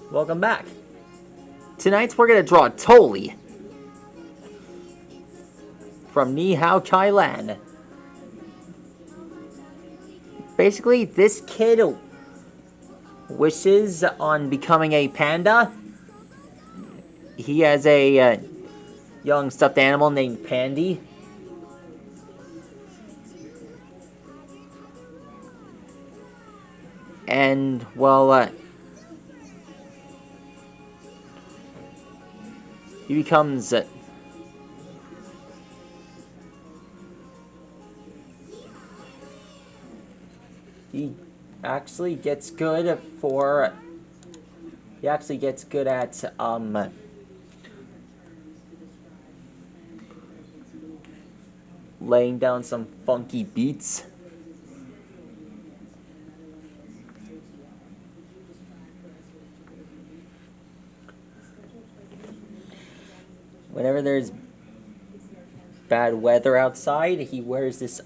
Welcome back. Tonight we're going to draw Tolee from Ni Hao Kai Lan. Basically, this kid wishes on becoming a panda. He has a young stuffed animal named Pandy. And, well, he becomes... he actually gets good for... He actually gets good at, laying down some funky beats. Whenever there's bad weather outside, he wears this,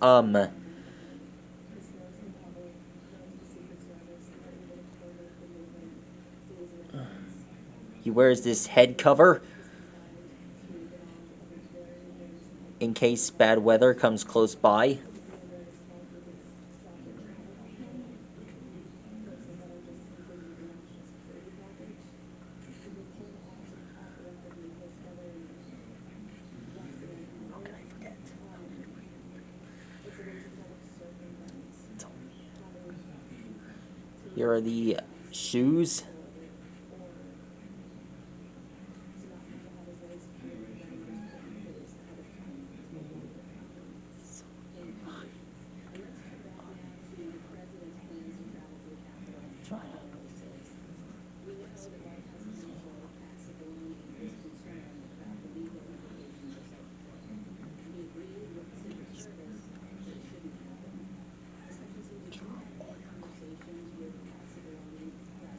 he wears this head cover in case bad weather comes close by. How can I forget? Here are the shoes.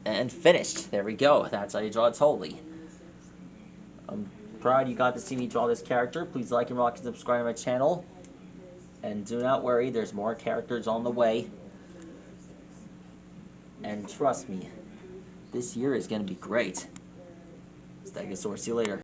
And finished. There we go. That's how you draw Tolee. I'm proud you got to see me draw this character. Please like and rock and subscribe to my channel. And do not worry, there's more characters on the way. And trust me, this year is going to be great. Stegosaurus, see you later.